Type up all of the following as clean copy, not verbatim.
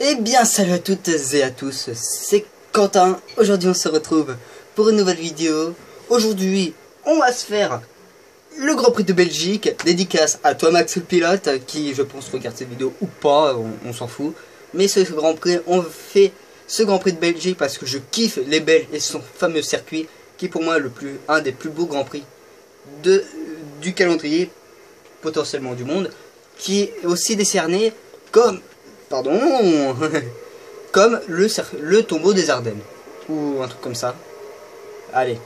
Eh bien salut à toutes et à tous, c'est Quentin. Aujourd'hui on se retrouve pour une nouvelle vidéo. Aujourd'hui on va se faire le Grand Prix de Belgique. Dédicace à toi Max le pilote qui je pense regarde cette vidéo ou pas, on s'en fout. Mais ce Grand Prix, on fait ce Grand Prix de Belgique parce que je kiffe les Belges et son fameux circuit qui est pour moi un des plus beaux Grands Prix du calendrier, potentiellement du monde, qui est aussi décerné comme... Pardon. Comme le tombeau des Ardennes. Ou un truc comme ça. Allez.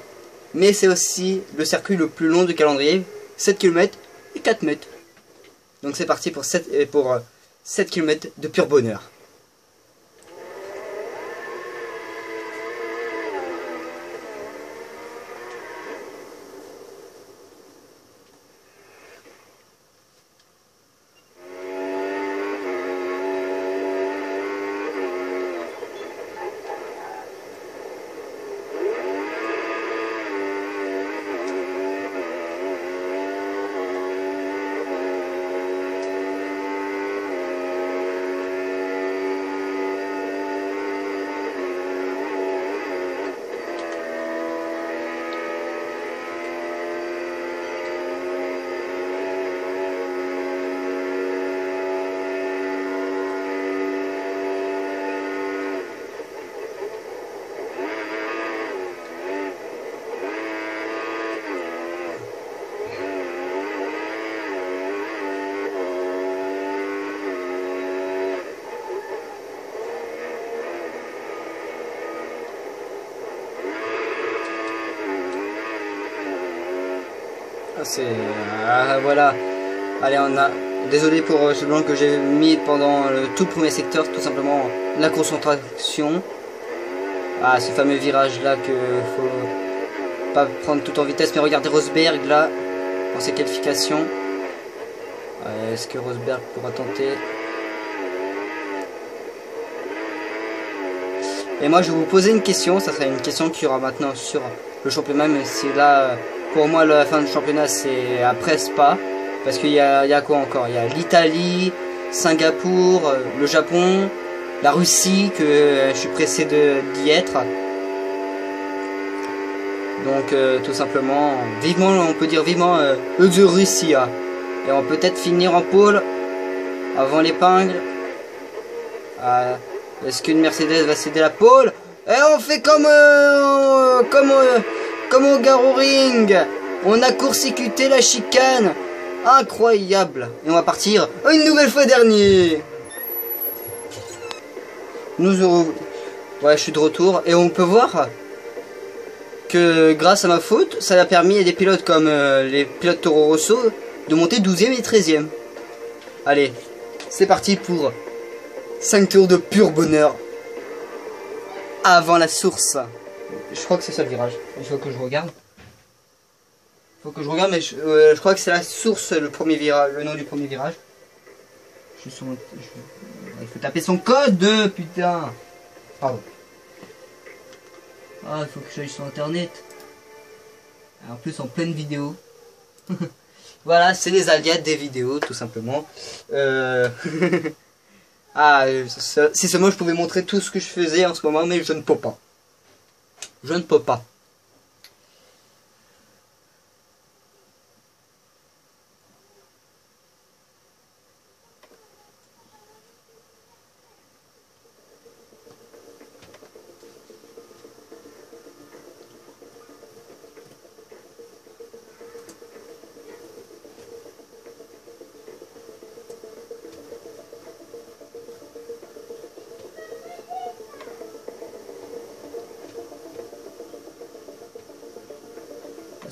Mais c'est aussi le circuit le plus long du calendrier. 7 km et 4 mètres. Donc c'est parti pour 7 km de pur bonheur. Voilà. Allez, désolé pour ce blanc que j'ai mis pendant le tout premier secteur, tout simplement la concentration. Ah, ce fameux virage là que faut pas prendre tout en vitesse, mais regardez Rosberg là dans ses qualifications. Est-ce que Rosberg pourra tenter? Et moi je vais vous poser une question, ça sera une question qu'il y aura maintenant sur le championnat, mais si là pour moi la fin du championnat c'est après Spa, parce qu'il y a quoi encore? Il y a l'Italie, Singapour, le Japon, la Russie que je suis pressé d'y être. Donc tout simplement, vivement, on peut dire vivement de Russie. Et on peut peut-être finir en pôle avant l'épingle. Est-ce qu'une Mercedes va céder la pôle? Et on fait comme au Garoring. On a court-circuité la chicane. Incroyable. Et on va partir une nouvelle fois dernier. Ouais, je suis de retour. Et on peut voir que grâce à ma faute, ça a permis à des pilotes comme les pilotes Toro Rosso de monter 12e et 13e. Allez, c'est parti pour 5 tours de pur bonheur avant la source. Je crois que c'est ça le virage. Il faut que je regarde. Mais je crois que c'est la source, le premier virage, le nom du premier virage. Il faut taper son code, putain. Pardon. Ah, il faut que j'aille sur internet. En plus, en pleine vidéo. Voilà, c'est les aléas des vidéos, tout simplement. Ah, si seulement je pouvais montrer tout ce que je faisais en ce moment, mais je ne peux pas. Je ne peux pas.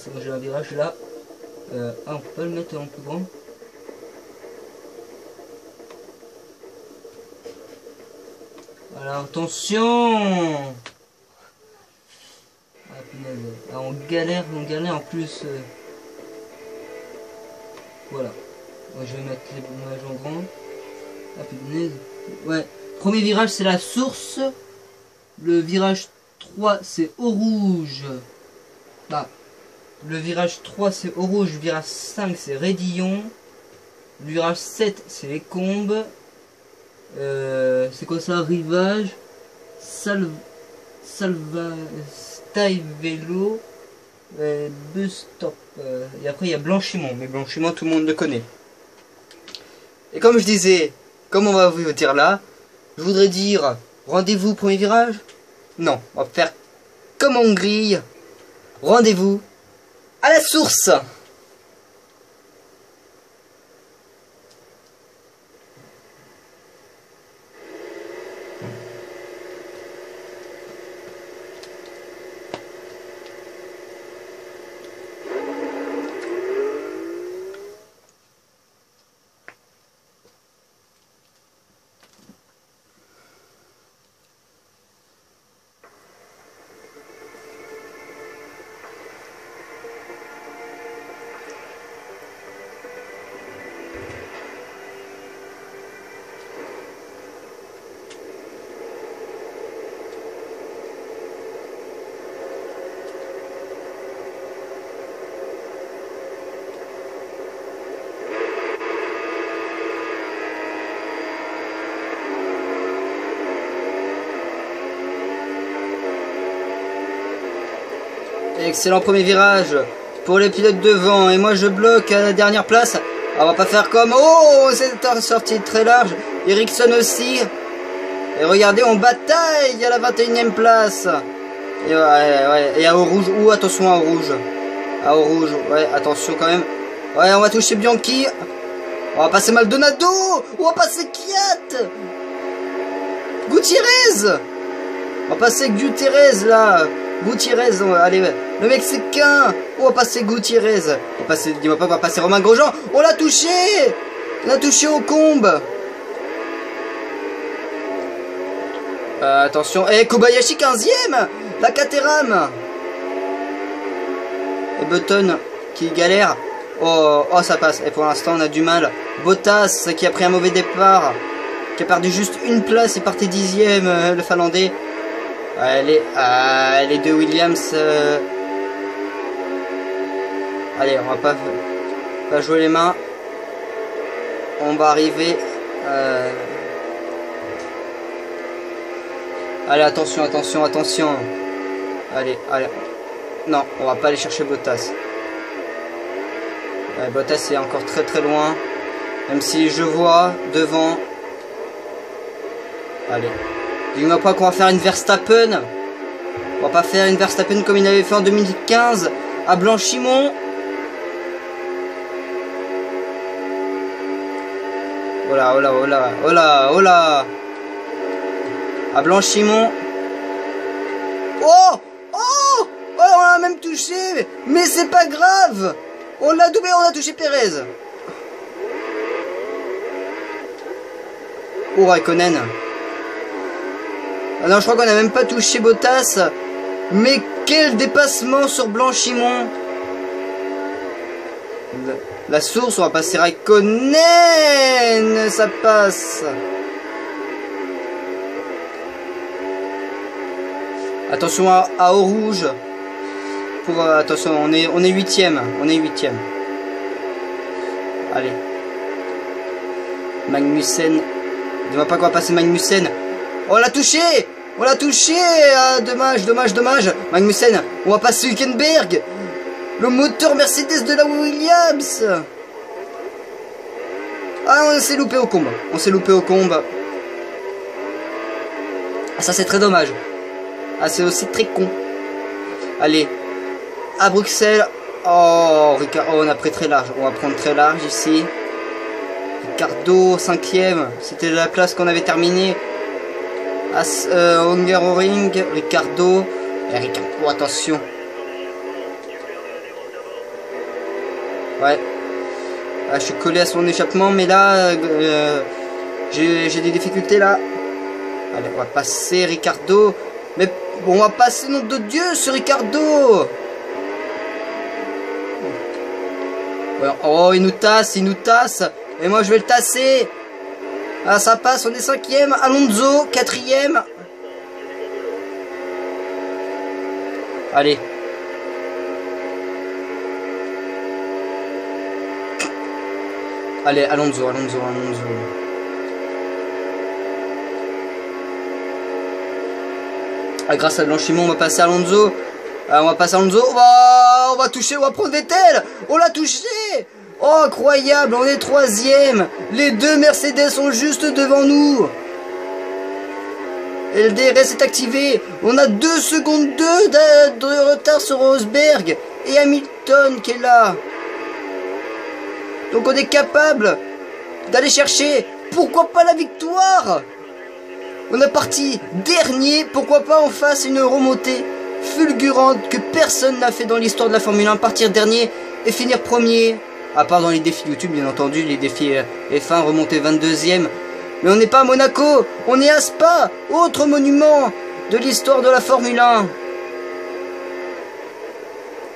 C'est bon, j'ai un virage là. On peut pas le mettre en plus grand. Voilà, attention. Ah, punaise. Ah, on galère en plus. Voilà. Moi, je vais mettre les images en grand. Ah, punaise. Ouais. Premier virage, c'est la source. Le virage 3, c'est au rouge. Bah. Le virage 3 c'est au rouge, le virage 5 c'est Raidillon, le virage 7 c'est les Combes, C'est quoi ça? Rivage, Style Vélo, Bus Stop. Et après il y a Blanchiment, mais Blanchiment tout le monde le connaît. Et comme je disais, comme on va vous dire là, je voudrais dire rendez-vous premier virage. Non, on va faire comme en grille. Rendez-vous à la source. Excellent premier virage pour les pilotes devant. Et moi je bloque à la dernière place. On va pas faire comme... Oh, c'est sorti très large. Ericsson aussi. Et regardez, on bataille à la 21e place. Et ouais. Et à au rouge. Ouh, attention à au rouge. À au rouge. Ouais, attention quand même. Ouais, on va toucher Bianchi. On va passer Maldonado. On va passer Kiat. Gutiérrez. On va passer Gutiérrez là. Gutiérrez, allez, le Mexicain. On va passer Gutiérrez. On va passer, dis-moi pas qu'on va passer Romain Grosjean. On l'a touché. On l'a touché au combe. Attention. Et Kobayashi 15ème. La Caterham. Et Button qui galère. Oh, ça passe. Et pour l'instant, on a du mal. Bottas qui a pris un mauvais départ. Qui a perdu juste une place. Il partait 10ème, le Finlandais. Les deux Williams. Allez, on va pas jouer les mains. On va arriver. Allez, attention. Allez. Non, on va pas aller chercher Bottas. Bottas est encore très loin. Même si je vois devant. Allez. Dis-moi pas qu'on va faire une Verstappen. On va pas faire une Verstappen comme il avait fait en 2015 à Blanchimont. Oh là. À Blanchimont. Oh, on l'a même touché. Mais c'est pas grave. On l'a doublé, on a touché Pérez. Oh, Raikkonen. Ah non, je crois qu'on n'a même pas touché Bottas. Mais quel dépassement sur Blanchimont. La source, on va passer Raikkonen. Ça passe. Attention à au rouge. Attention, on est 8ème. Allez. Magnussen. Dis-moi pas qu'on va passer Magnussen. On l'a touché. Ah, dommage. Magnussen, on va passer Hülkenberg. Le moteur Mercedes de la Williams. Ah, on s'est loupé au combe. Ah, ça c'est très dommage. Ah, c'est aussi très con. Allez. À Bruxelles. Oh, on a pris très large. On va prendre très large ici. Ricardo, 5ème. C'était la place qu'on avait terminée. Hungaroring, Ricardo. Ricardo, attention. Ouais. Je suis collé à son échappement, mais là, j'ai des difficultés là. Allez, on va passer Ricardo. Mais bon, on va passer, nom de Dieu, sur Ricardo. Oh, il nous tasse. Et moi, je vais le tasser. Ah, ça passe, on est 5ème. Alonso, 4ème. Allez. Allez, Alonso. Ah, grâce à Blanchimont, on va passer à Alonso. On va passer à Alonso. On va toucher, on va prendre Vettel. On l'a touché. Oh, incroyable, on est 3e. Les deux Mercedes sont juste devant nous. Et le DRS est activé. On a 2 secondes 2 de retard sur Rosberg. Et Hamilton qui est là. Donc on est capable d'aller chercher, pourquoi pas la victoire. On est parti dernier, pourquoi pas on fasse une remontée fulgurante que personne n'a fait dans l'histoire de la Formule 1. Partir dernier et finir premier. À part dans les défis YouTube, bien entendu, les défis F1, remonter 22e. Mais on n'est pas à Monaco, on est à Spa, autre monument de l'histoire de la Formule 1.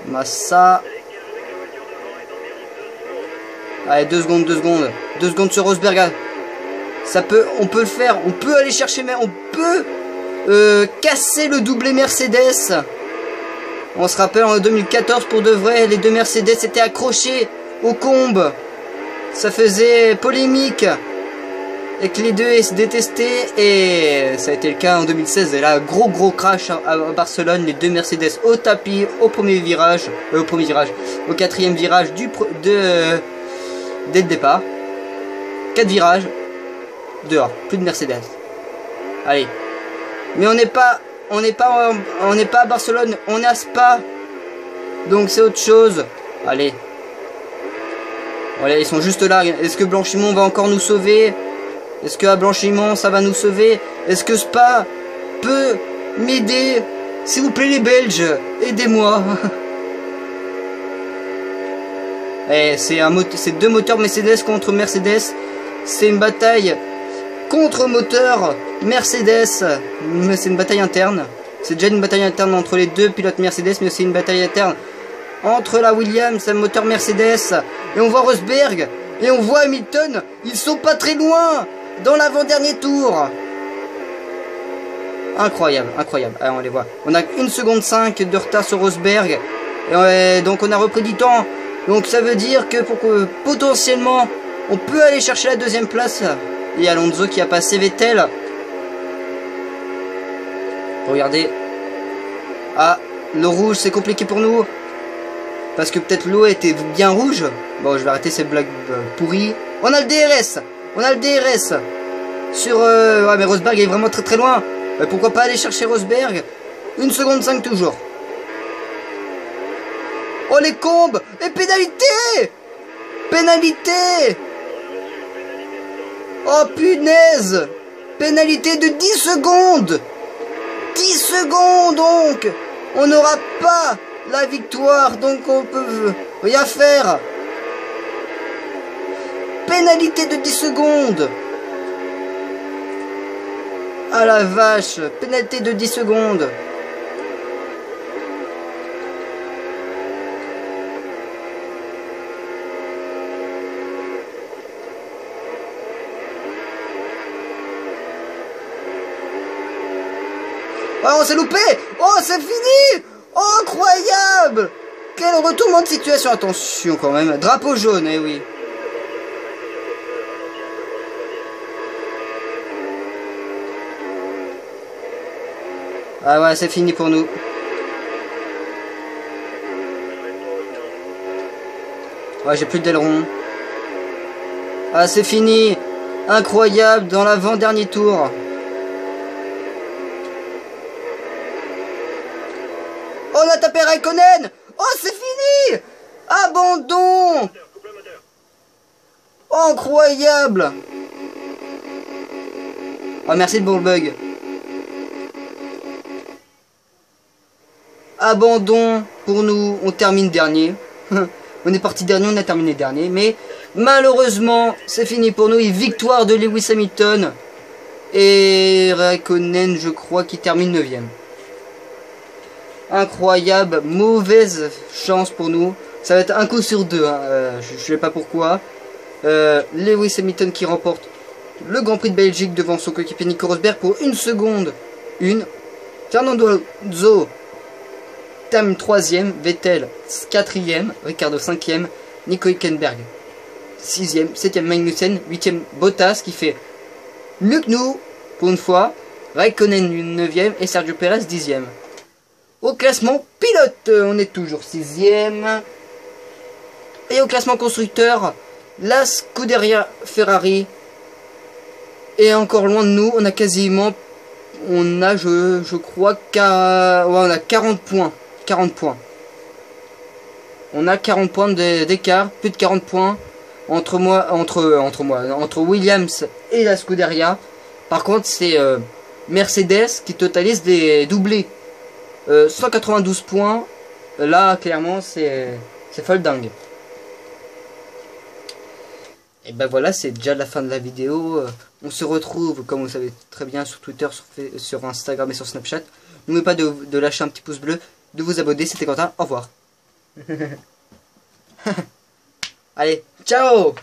Massa. Allez, 2 secondes, 2 secondes. 2 secondes sur Rosberg. Ça peut, on peut le faire, on peut aller chercher, mais on peut casser le doublé Mercedes. On se rappelle en 2014 pour de vrai, les deux Mercedes étaient accrochés aux combes. Ça faisait polémique. Et que les deux se détestaient. Et ça a été le cas en 2016. Et là, gros crash à Barcelone. Les deux Mercedes au tapis, au premier virage. Au 4e virage dès le départ. 4 virages. Dehors. Plus de Mercedes. Allez. Mais on n'est pas à Barcelone. On est à Spa. Donc c'est autre chose. Allez. Voilà, ils sont juste là. Est-ce que Blanchimont va encore nous sauver? Est-ce que à Blanchimont ça va nous sauver? Est-ce que Spa peut m'aider? S'il vous plaît les Belges, aidez-moi. C'est 2 moteurs Mercedes contre Mercedes. C'est une bataille contre moteur Mercedes. Mais c'est une bataille interne. C'est déjà une bataille interne entre les deux pilotes Mercedes, mais aussi une bataille interne entre la Williams et le moteur Mercedes. Et on voit Rosberg et on voit Hamilton. Ils sont pas très loin dans l'avant-dernier tour. Incroyable, incroyable. Allez, on les voit. On a 1 seconde 5 de retard sur Rosberg. Et donc on a repris du temps. Donc ça veut dire que potentiellement on peut aller chercher la 2e place. Et Alonso qui a passé Vettel. Regardez. Ah, le rouge c'est compliqué pour nous. Parce que peut-être l'eau était bien rouge. Bon, je vais arrêter ces blagues pourries. On a le DRS. On a le DRS. Sur... ouais, mais Rosberg est vraiment très loin. Pourquoi pas aller chercher Rosberg? 1 seconde 5 toujours. Oh, les combes. Et pénalité. Pénalité. Oh, punaise. Pénalité de 10 secondes. 10 secondes, donc. On n'aura pas la victoire, donc on peut rien faire. Pénalité de 10 secondes. Ah la vache, pénalité de 10 secondes. Oh, on s'est loupé. Oh, c'est fini. Oh, incroyable. Quel retournement de situation. Attention quand même. Drapeau jaune, eh oui. Ah ouais, c'est fini pour nous. Ouais, j'ai plus d'aileron. Ah, c'est fini. Incroyable dans l'avant-dernier tour. On a tapé Raikkonen. Oh, c'est fini. Abandon. Incroyable. Oh, merci pour le bug. Abandon pour nous. On termine dernier. On est parti dernier, on a terminé dernier. Mais malheureusement, c'est fini pour nous. Et victoire de Lewis Hamilton. Et Raikkonen, je crois, qui termine 9e. Incroyable, mauvaise chance pour nous. Ça va être un coup sur 2, hein. Je ne sais pas pourquoi. Lewis Hamilton qui remporte le Grand Prix de Belgique devant son coéquipier Nico Rosberg pour 1 seconde. Fernando Alonso termine 3e, Vettel 4e, Ricciardo 5e, Nico Hülkenberg 6e, 7e Magnussen, 8e Bottas qui fait mieux que nous pour une fois. Raikkonen 9e et Sergio Perez 10e. Au classement pilote, on est toujours 6e. Et au classement constructeur, la Scuderia Ferrari est encore loin de nous. On a quasiment, je crois on a 40 points. 40 points. On a 40 points d'écart, plus de 40 points entre Williams et la Scuderia. Par contre, c'est Mercedes qui totalise des doublés. 192 points. Là, clairement, c'est folle dingue. Et ben voilà, c'est déjà la fin de la vidéo. On se retrouve, comme vous savez très bien, sur Twitter, sur Instagram et sur Snapchat. N'oubliez pas de lâcher un petit pouce bleu, de vous abonner. C'était Quentin, au revoir. Allez, ciao!